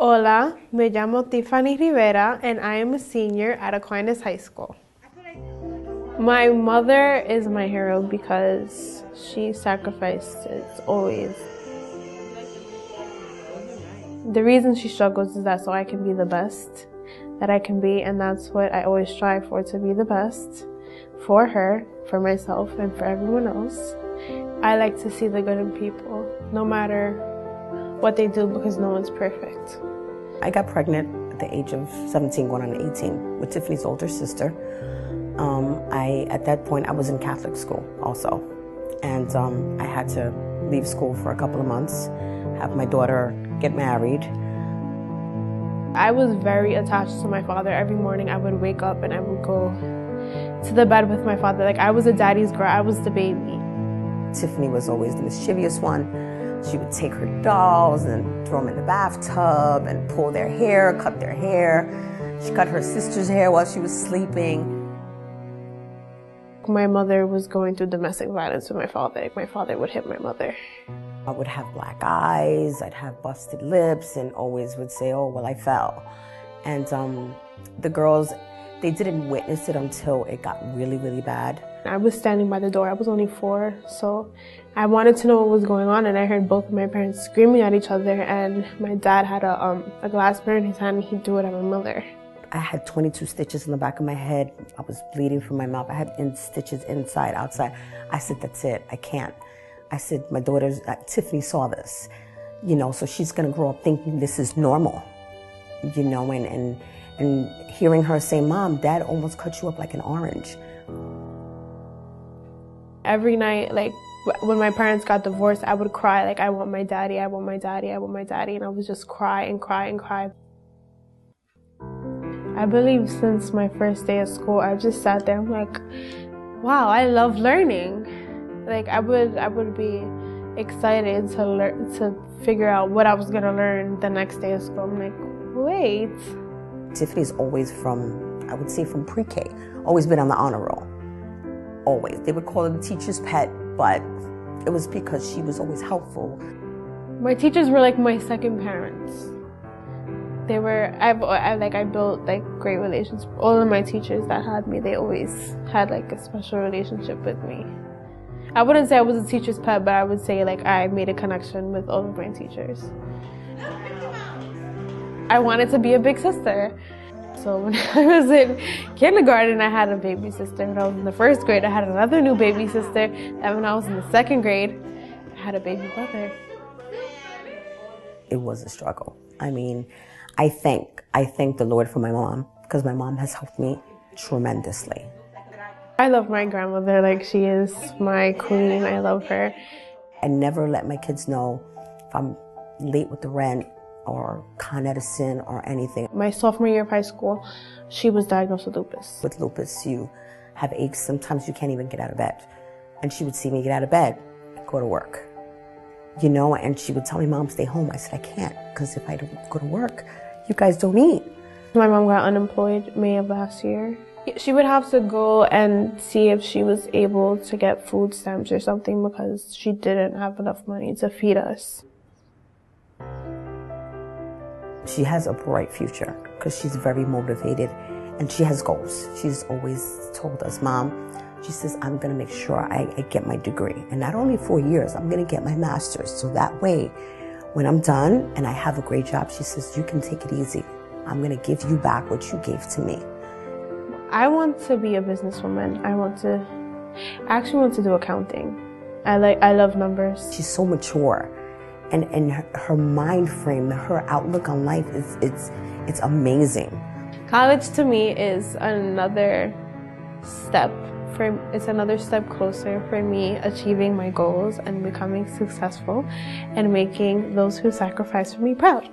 Hola, me llamo Tiffany Rivera and I am a senior at Aquinas High School. My mother is my hero because she sacrifices always. The reason she struggles is that so I can be the best that I can be, and that's what I always strive for, to be the best for her, for myself, and for everyone else. I like to see the good in people, no matter what they do, because no one's perfect. I got pregnant at the age of 17 going on 18 with Tiffany's older sister. At that point I was in Catholic school also, and I had to leave school for a couple of months, have my daughter get married. I was very attached to my father. Every morning I would wake up and I would go to the bed with my father. Like, I was a daddy's girl, I was the baby. Tiffany was always the mischievous one. She would take her dolls and throw them in the bathtub and pull their hair, cut their hair. She cut her sister's hair while she was sleeping. My mother was going through domestic violence with my father. Like, my father would hit my mother. I would have black eyes, I'd have busted lips, and always would say, oh, well, I fell. And the girls, they didn't witness it until it got really, really bad. I was standing by the door. I was only 4, so I wanted to know what was going on, and I heard both of my parents screaming at each other, and my dad had a glass mirror in his hand, and he threw it at my mother. I had 22 stitches in the back of my head. I was bleeding from my mouth. I had stitches inside, outside. I said, that's it, I can't. I said, my daughter's, Tiffany saw this, you know, so she's gonna grow up thinking this is normal, you know, and hearing her say, Mom, Dad almost cut you up like an orange. Every night, like, when my parents got divorced, I would cry, like, I want my daddy, I want my daddy, I want my daddy, and I would just cry and cry and cry. I believe since my first day of school, I just sat there, I'm like, wow, I love learning. Like, I would be excited to figure out what I was gonna learn the next day of school. I'm like, wait. Tiffany's always from, I would say from pre-K, always been on the honor roll. Always. They would call her the teacher's pet, but it was because she was always helpful. My teachers were like my second parents. They were, I built like great relationships. All of my teachers that had me, they always had like a special relationship with me. I wouldn't say I was a teacher's pet, but I would say like I made a connection with all of my teachers. I wanted to be a big sister. So when I was in kindergarten, I had a baby sister. When I was in the 1st grade, I had another new baby sister. And when I was in the 2nd grade, I had a baby brother. It was a struggle. I mean, I thank the Lord for my mom, because my mom has helped me tremendously. I love my grandmother, like, she is my queen. I love her. I never let my kids know if I'm late with the rent or Con Edison or anything. My sophomore year of high school, she was diagnosed with lupus. With lupus, you have aches. Sometimes you can't even get out of bed. And she would see me get out of bed and go to work. You know, and she would tell me, Mom, stay home. I said, I can't, because if I don't go to work, you guys don't eat. My mom got unemployed May of last year. She would have to go and see if she was able to get food stamps or something because she didn't have enough money to feed us. She has a bright future because she's very motivated and she has goals. She's always told us, Mom, she says, I'm going to make sure I get my degree. And not only 4 years, I'm going to get my master's. So that way, when I'm done and I have a great job, she says, you can take it easy. I'm going to give you back what you gave to me. I want to be a businesswoman. I actually want to do accounting. I love numbers. She's so mature. And her mind frame, her outlook on life, it's amazing. College to me is another step. It's another step closer for me achieving my goals and becoming successful and making those who sacrifice for me proud.